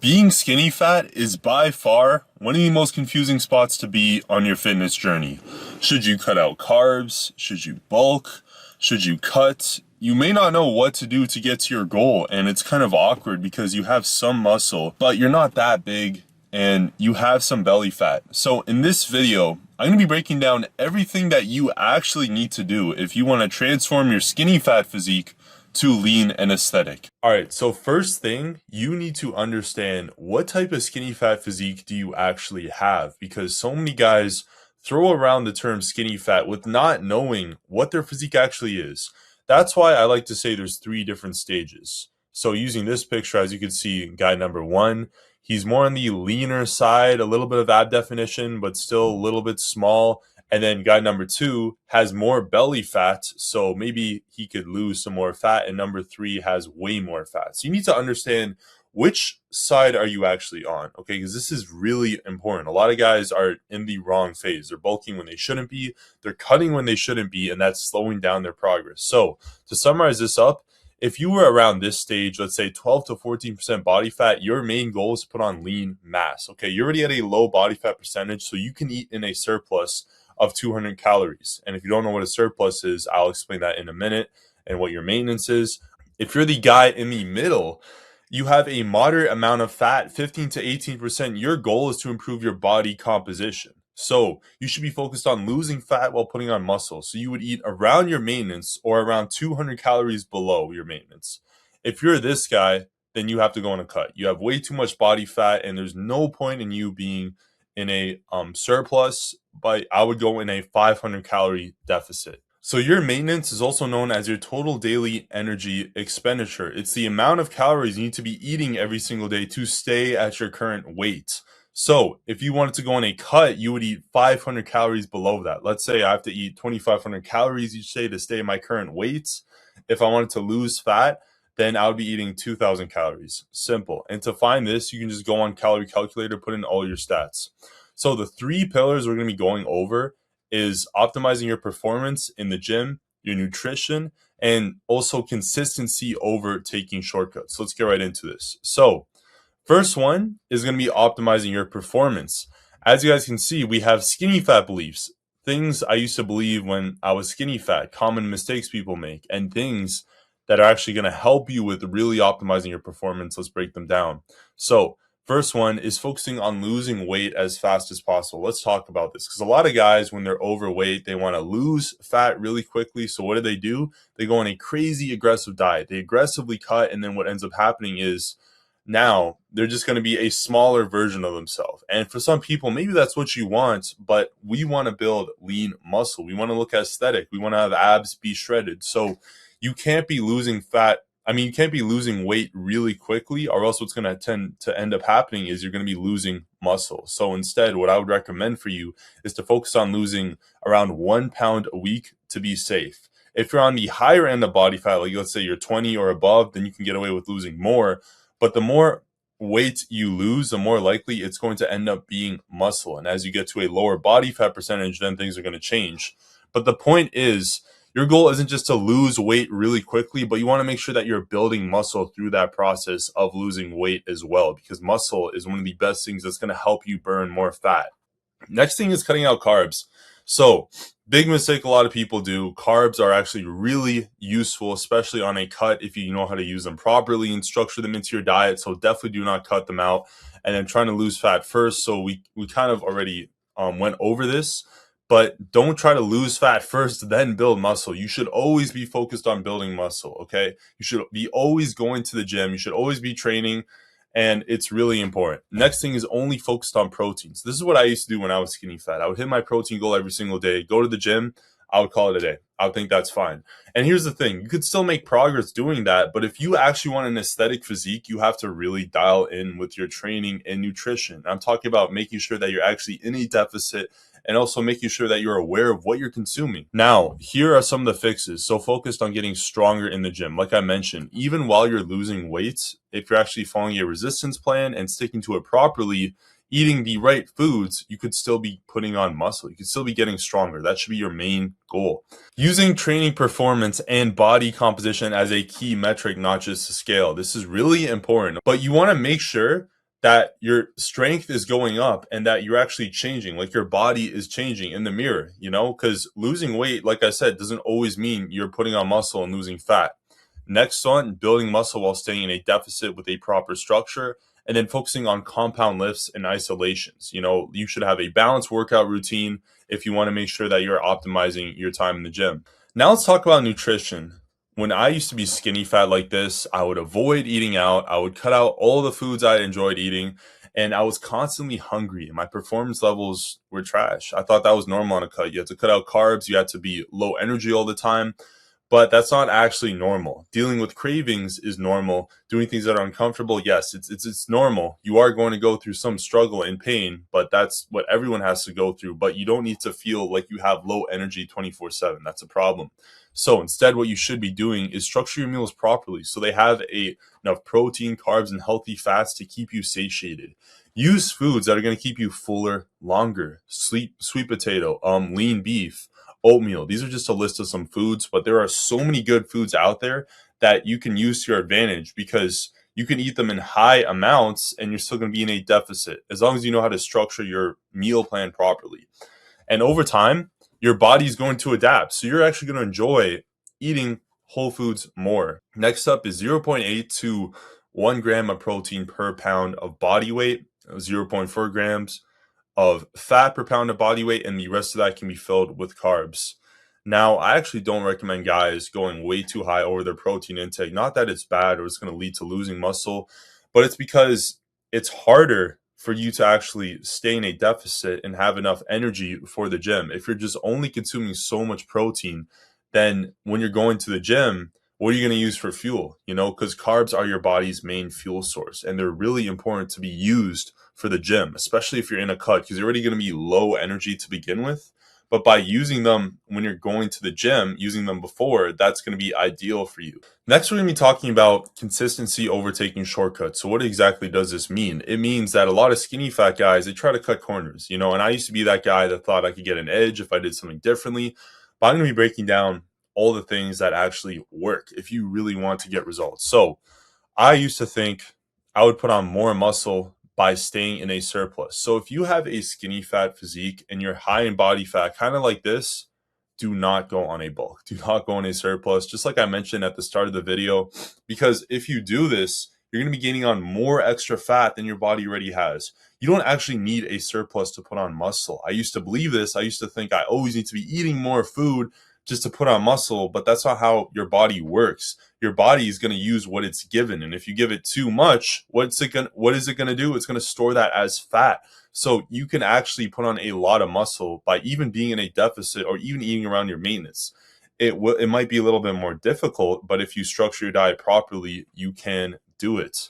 Being skinny fat is by far one of the most confusing spots to be on your fitness journey. Should you cut out carbs? Should you bulk? Should you cut? You may not know what to do to get to your goal, and it's kind of awkward because you have some muscle, but you're not that big and you have some belly fat. So in this video, I'm going to be breaking down everything that you actually need to do if you want to transform your skinny fat physique to lean and aesthetic. All right, so first thing, you need to understand what type of skinny fat physique do you actually have, because so many guys throw around the term skinny fat with not knowing what their physique actually is. That's why I like to say there's 3 different stages. So using this picture, as you can see, guy number 1, he's more on the leaner side, a little bit of ab definition, but still a little bit small. And then guy number 2 has more belly fat, so maybe he could lose some more fat. And number 3 has way more fat. So you need to understand which side are you actually on, okay? Because this is really important. A lot of guys are in the wrong phase. They're bulking when they shouldn't be. They're cutting when they shouldn't be, and that's slowing down their progress. So to summarize this up, if you were around this stage, let's say 12 to 14% body fat, your main goal is to put on lean mass, okay? You're already at a low body fat percentage, so you can eat in a surplus of 200 calories. And if you don't know what a surplus is, I'll explain that in a minute and what your maintenance is. If you're the guy in the middle, you have a moderate amount of fat, 15 to 18%. Your goal is to improve your body composition. So you should be focused on losing fat while putting on muscle. So you would eat around your maintenance or around 200 calories below your maintenance. If you're this guy, then you have to go on a cut. You have way too much body fat, and there's no point in you being in a surplus, but I would go in a 500 calorie deficit. So your maintenance is also known as your total daily energy expenditure. It's the amount of calories you need to be eating every single day to stay at your current weight. So if you wanted to go on a cut, you would eat 500 calories below that. Let's say I have to eat 2,500 calories each day to stay at my current weight. If I wanted to lose fat, then I would be eating 2,000 calories. Simple. And to find this, you can just go on calorie calculator, put in all your stats. So the 3 pillars we're going to be going over is optimizing your performance in the gym, your nutrition, and also consistency over taking shortcuts. So let's get right into this. So first one is going to be optimizing your performance. As you guys can see, we have skinny fat beliefs, things I used to believe when I was skinny fat, common mistakes people make, and things that are actually going to help you with really optimizing your performance. Let's break them down. So first one is focusing on losing weight as fast as possible. Let's talk about this, because a lot of guys, when they're overweight, they want to lose fat really quickly. So what do? They go on a crazy aggressive diet. They aggressively cut, and then what ends up happening is now they're just going to be a smaller version of themselves. And for some people, maybe that's what you want, but we want to build lean muscle. We want to look aesthetic. We want to have abs be shredded. So you can't be losing fat. You can't be losing weight really quickly, or else what's going to tend to end up happening is you're going to be losing muscle. So instead, what I would recommend for you is to focus on losing around 1 pound a week to be safe. If you're on the higher end of body fat, like let's say you're 20 or above, then you can get away with losing more. But the more weight you lose, the more likely it's going to end up being muscle. And as you get to a lower body fat percentage, then things are going to change. But the point is, your goal isn't just to lose weight really quickly, but you want to make sure that you're building muscle through that process of losing weight as well, because muscle is one of the best things that's going to help you burn more fat. Next thing is cutting out carbs. So big mistake a lot of people do. Carbs are actually really useful, especially on a cut if you know how to use them properly and structure them into your diet. So definitely do not cut them out. And then trying to lose fat first. So we kind of already went over this. But don't try to lose fat first, then build muscle. You should always be focused on building muscle, okay? You should be always going to the gym. You should always be training, and it's really important. Next thing is only focused on proteins. This is what I used to do when I was skinny fat. I would hit my protein goal every single day, go to the gym, I would call it a day. I would think that's fine. And here's the thing. You could still make progress doing that, but if you actually want an aesthetic physique, you have to really dial in with your training and nutrition. I'm talking about making sure that you're actually in a deficit and also making sure that you're aware of what you're consuming. Now, here are some of the fixes. So focused on getting stronger in the gym. Like I mentioned, even while you're losing weight, if you're actually following a resistance plan and sticking to it properly, eating the right foods, you could still be putting on muscle. You could still be getting stronger. That should be your main goal. Using training performance and body composition as a key metric, not just a scale. This is really important, but you want to make sure that your strength is going up and that you're actually changing, like your body is changing in the mirror, because losing weight, like I said, doesn't always mean you're putting on muscle and losing fat. Next one, building muscle while staying in a deficit with a proper structure, and then focusing on compound lifts and isolations. You should have a balanced workout routine if you want to make sure that you're optimizing your time in the gym. Now let's talk about nutrition. When I used to be skinny fat like this, I would avoid eating out. I would cut out all the foods I enjoyed eating, and I was constantly hungry, and my performance levels were trash. I thought that was normal on a cut. You had to cut out carbs, you had to be low energy all the time, but that's not actually normal. Dealing with cravings is normal. Doing things that are uncomfortable, yes, it's normal. You are going to go through some struggle and pain, but that's what everyone has to go through. But you don't need to feel like you have low energy 24/7. That's a problem. So instead, what you should be doing is structure your meals properly so they have enough protein, carbs, and healthy fats to keep you satiated. Use foods that are going to keep you fuller longer. Sweet potato, lean beef, oatmeal. These are just a list of some foods, but there are so many good foods out there that you can use to your advantage because you can eat them in high amounts and you're still going to be in a deficit as long as you know how to structure your meal plan properly. And over time, your body's going to adapt. So you're actually going to enjoy eating whole foods more. Next up is zero point 0.8 to 1 gram of protein per pound of body weight, zero point 0.4 grams of fat per pound of body weight, and the rest of that can be filled with carbs. Now, I actually don't recommend guys going way too high over their protein intake. Not that it's bad or it's going to lead to losing muscle, but it's because it's harder for you to actually stay in a deficit and have enough energy for the gym. If you're just only consuming so much protein, then when you're going to the gym, what are you going to use for fuel? Because carbs are your body's main fuel source, and they're really important to be used for the gym, especially if you're in a cut, because you're already going to be low energy to begin with. But by using them when you're going to the gym, using them before, that's going to be ideal for you. Next, we're going to be talking about consistency over taking shortcuts. So what exactly does this mean? It means that a lot of skinny fat guys, they try to cut corners, and I used to be that guy that thought I could get an edge if I did something differently. But I'm going to be breaking down all the things that actually work if you really want to get results. So I used to think I would put on more muscle by staying in a surplus. So if you have a skinny fat physique and you're high in body fat, kind of like this, do not go on a bulk. Do not go on a surplus, just like I mentioned at the start of the video, because if you do this, you're going to be gaining on more extra fat than your body already has. You don't actually need a surplus to put on muscle. I used to believe this. I used to think I always need to be eating more food just to put on muscle, but that's not how your body works. Your body is going to use what it's given, and if you give it too much, what is it going to do? It's going to store that as fat. So you can actually put on a lot of muscle by even being in a deficit or even eating around your maintenance. It might be a little bit more difficult, but if you structure your diet properly, you can do it.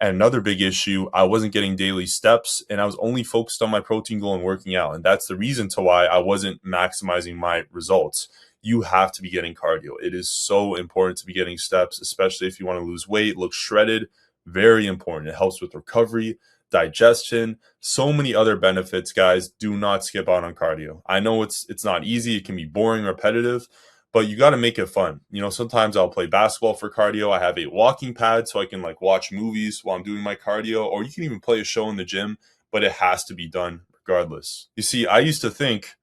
And another big issue, I wasn't getting daily steps and I was only focused on my protein goal and working out. And that's the reason to why I wasn't maximizing my results. You have to be getting cardio. It is so important to be getting steps, especially if you want to lose weight, look shredded. Very important. It helps with recovery, digestion, so many other benefits, guys. Do not skip out on cardio. I know it's not easy. It can be boring, repetitive, but you got to make it fun. Sometimes I'll play basketball for cardio. I have a walking pad so I can watch movies while I'm doing my cardio, or you can even play a show in the gym, but it has to be done regardless. You see, I used to think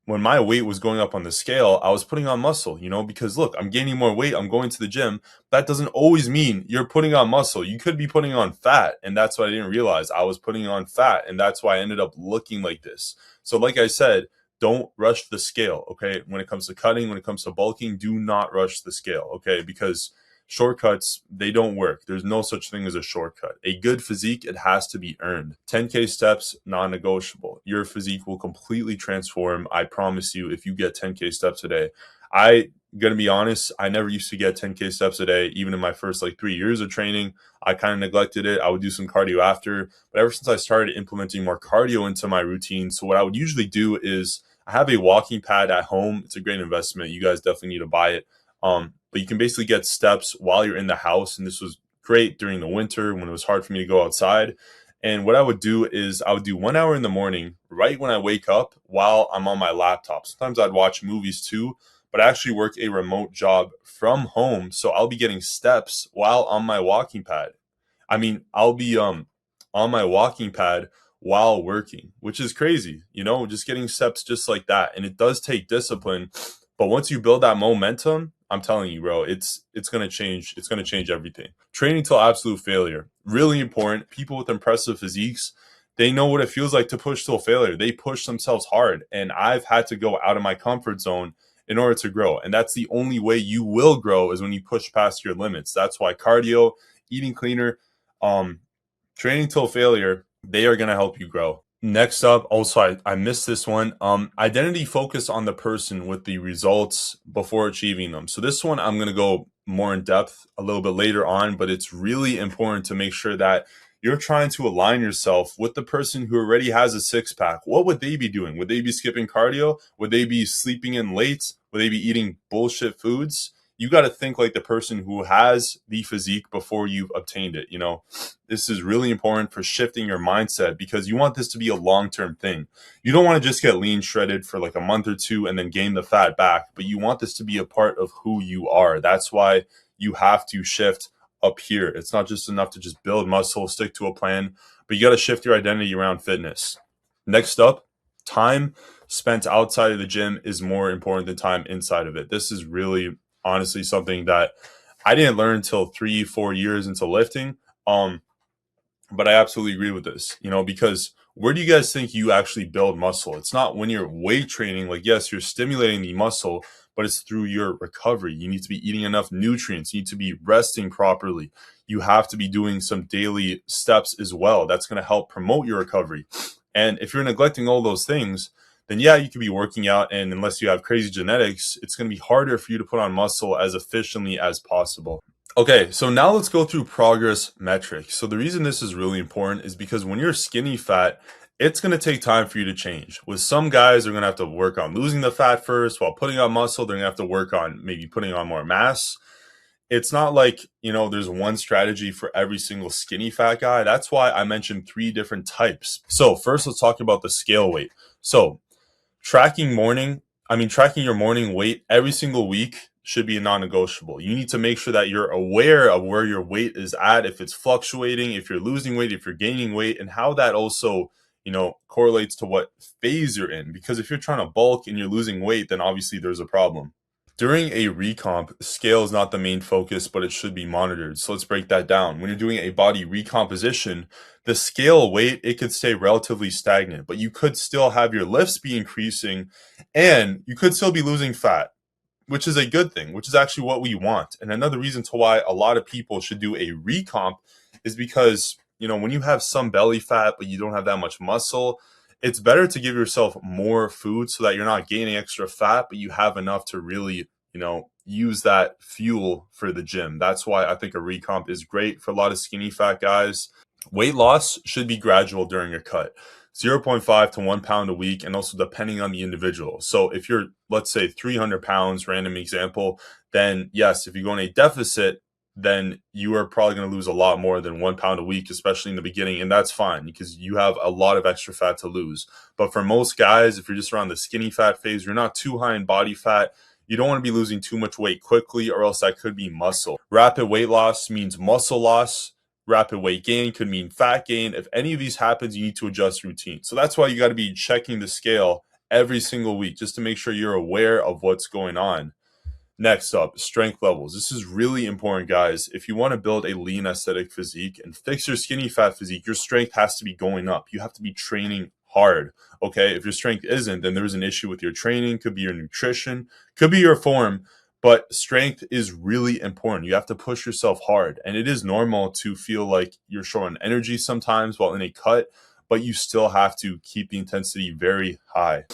when my weight was going up on the scale, I was putting on muscle, because look, I'm gaining more weight, I'm going to the gym. That doesn't always mean you're putting on muscle. You could be putting on fat, and that's what I didn't realize. I was putting on fat, and that's why I ended up looking like this. So like I said, don't rush the scale, okay? When it comes to cutting, when it comes to bulking, do not rush the scale, okay? Because shortcuts, they don't work. There's no such thing as a shortcut. A good physique, it has to be earned. 10K steps, non-negotiable. Your physique will completely transform. I promise you, if you get 10K steps a day. I gonna be honest, I never used to get 10K steps a day, even in my first 3 years of training. I kind of neglected it. I would do some cardio after, but ever since I started implementing more cardio into my routine, so what I would usually do is I have a walking pad at home. It's a great investment. You guys definitely need to buy it. But you can basically get steps while you're in the house. And this was great during the winter when it was hard for me to go outside. And what I would do is I would do 1 hour in the morning, right when I wake up, while I'm on my laptop. Sometimes I'd watch movies too, but I actually work a remote job from home. So I'll be getting steps while on my walking pad. I mean, I'll be on my walking pad while working, which is crazy, just getting steps just like that. And it does take discipline, but once you build that momentum, I'm telling you, bro, it's gonna change. It's gonna change everything. Training till absolute failure, really important. People with impressive physiques, they know what it feels like to push till failure. They push themselves hard, and I've had to go out of my comfort zone in order to grow. And that's the only way you will grow is when you push past your limits. That's why cardio, eating cleaner, um, training till failure, they are going to help you grow. Next up, also I missed this one. Identity focus on the person with the results before achieving them. So this one I'm going to go more in depth a little bit later on, but it's really important to make sure that you're trying to align yourself with the person who already has a six pack. What would they be doing? Would they be skipping cardio? Would they be sleeping in late? Would they be eating bullshit foods? You got to think like the person who has the physique before you've obtained it. This is really important for shifting your mindset because you want this to be a long-term thing. You don't want to just get lean shredded for like a month or two and then gain the fat back, but you want this to be a part of who you are. That's why you have to shift up here. It's not just enough to just build muscle, stick to a plan, but you got to shift your identity around fitness. Next up, time spent outside of the gym is more important than time inside of it. This is really honestly something that I didn't learn until 3-4 years into lifting. But I absolutely agree with this, because where do you guys think you actually build muscle? It's not when you're weight training. Like, yes, you're stimulating the muscle, but it's through your recovery. You need to be eating enough nutrients. You need to be resting properly. You have to be doing some daily steps as well. That's going to help promote your recovery. And if you're neglecting all those things, then yeah, you could be working out. And unless you have crazy genetics, it's going to be harder for you to put on muscle as efficiently as possible. Okay, so now let's go through progress metrics. So the reason this is really important is because when you're skinny fat, it's going to take time for you to change. With some guys, they're going to have to work on losing the fat first while putting on muscle. They're going to have to work on maybe putting on more mass. It's not like, there's one strategy for every single skinny fat guy. That's why I mentioned 3 different types. So first, let's talk about the scale weight. So tracking your morning weight every single week should be a non-negotiable. You need to make sure that you're aware of where your weight is at, if it's fluctuating, if you're losing weight, if you're gaining weight, and how that also, correlates to what phase you're in. Because if you're trying to bulk and you're losing weight, then obviously there's a problem. During a recomp, scale is not the main focus, but it should be monitored. So let's break that down. When you're doing a body recomposition, the scale weight, it could stay relatively stagnant, but you could still have your lifts be increasing and you could still be losing fat, which is a good thing, which is actually what we want. And another reason to why a lot of people should do a recomp is because, when you have some belly fat, but you don't have that much muscle, it's better to give yourself more food so that you're not gaining extra fat, but you have enough to really, use that fuel for the gym. That's why I think a recomp is great for a lot of skinny fat guys. Weight loss should be gradual during your cut. 0.5 to 1 pound a week, and also depending on the individual. So if you're, let's say, 300 pounds, random example, then yes, if you go in a deficit, then you are probably going to lose a lot more than 1 pound a week, especially in the beginning. And that's fine because you have a lot of extra fat to lose. But for most guys, if you're just around the skinny fat phase, you're not too high in body fat, you don't want to be losing too much weight quickly, or else that could be muscle. Rapid weight loss means muscle loss. Rapid weight gain could mean fat gain. If any of these happens, you need to adjust routine. So that's why you got to be checking the scale every single week just to make sure you're aware of what's going on. Next up, strength levels. This is really important, guys. If you want to build a lean aesthetic physique and fix your skinny fat physique, your strength has to be going up. You have to be training hard. Okay, if your strength isn't, then there's an issue with your training. Could be your nutrition, could be your form, but strength is really important. You have to push yourself hard, and it is normal to feel like you're short on energy sometimes while in a cut, but you still have to keep the intensity very high.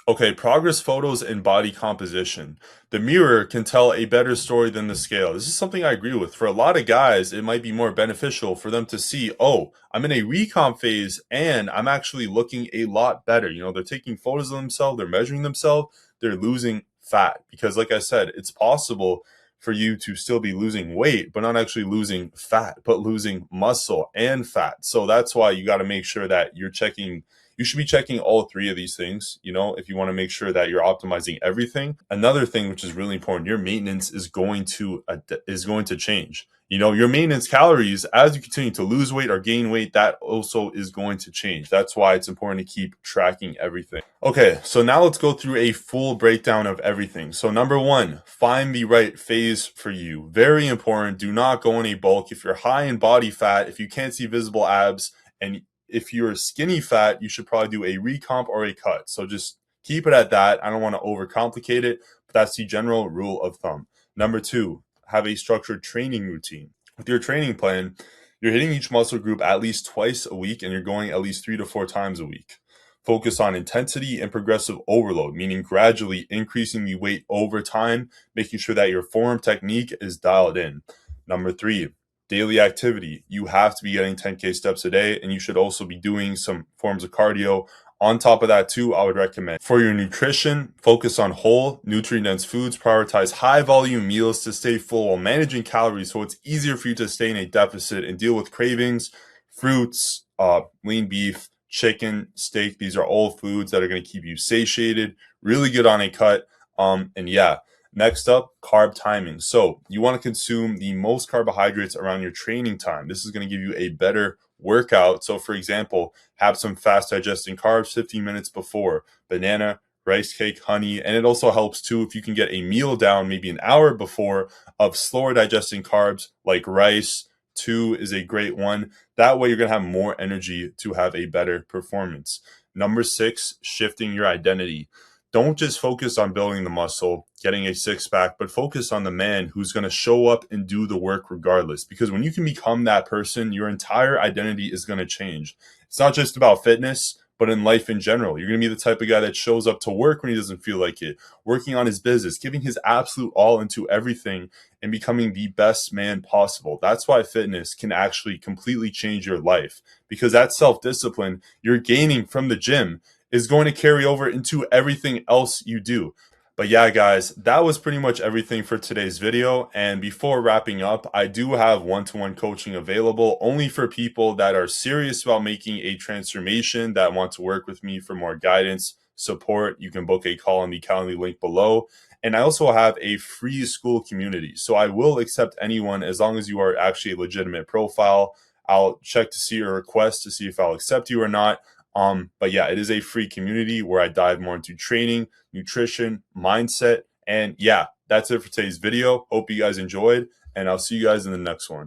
Okay, progress photos and body composition. The mirror can tell a better story than the scale. This is something I agree with. For a lot of guys, it might be more beneficial for them to see, oh, I'm in a recomp phase and I'm actually looking a lot better. They're taking photos of themselves, they're measuring themselves, they're losing fat. Because like I said, it's possible for you to still be losing weight, but not actually losing fat, but losing muscle and fat. So that's why you got to make sure that you're checking You should be checking all three of these things, you know, if you want to make sure that you're optimizing everything. Another thing which is really important, your maintenance is going to change. You know, your maintenance calories as you continue to lose weight or gain weight, that also is going to change. That's why it's important to keep tracking everything. Okay, so now let's go through a full breakdown of everything. So number one, find the right phase for you. Very important. Do not go in a bulk. If you're high in body fat, if you can't see visible abs, and if you're skinny fat, you should probably do a recomp or a cut. So just keep it at that. I don't want to overcomplicate it, but that's the general rule of thumb. Number two, have a structured training routine. With your training plan, you're hitting each muscle group at least twice a week and you're going at least 3 to 4 times a week. Focus on intensity and progressive overload, meaning gradually increasing the weight over time, making sure that your form technique is dialed in. Number three, daily activity. You have to be getting 10K steps a day, and you should also be doing some forms of cardio. On top of that too, I would recommend for your nutrition, focus on whole, nutrient-dense foods, prioritize high-volume meals to stay full while managing calories so it's easier for you to stay in a deficit and deal with cravings, fruits, lean beef, chicken, steak. These are all foods that are going to keep you satiated, really good on a cut. And yeah, next up, carb timing. So you want to consume the most carbohydrates around your training time. This is going to give you a better workout. So for example, have some fast digesting carbs 15 minutes before, banana, rice cake, honey. And it also helps too if you can get a meal down maybe an hour before of slower digesting carbs like rice. 2 is a great one. That way you're going to have more energy to have a better performance. Number 6, shifting your identity. Don't just focus on building the muscle, getting a six pack, but focus on the man who's going to show up and do the work regardless. Because when you can become that person, your entire identity is going to change. It's not just about fitness, but in life in general. You're going to be the type of guy that shows up to work when he doesn't feel like it, working on his business, giving his absolute all into everything and becoming the best man possible. That's why fitness can actually completely change your life, because that self-discipline you're gaining from the gym is going to carry over into everything else you do. But yeah, guys, that was pretty much everything for today's video. And before wrapping up, I do have one-to-one coaching available only for people that are serious about making a transformation, that want to work with me for more guidance, support. You can book a call on the Calendly link below. And I also have a free Skool community. So I will accept anyone as long as you are actually a legitimate profile. I'll check to see your request to see if I'll accept you or not. But yeah, it is a free community where I dive more into training, nutrition, mindset, and yeah, that's it for today's video. Hope you guys enjoyed, and I'll see you guys in the next one.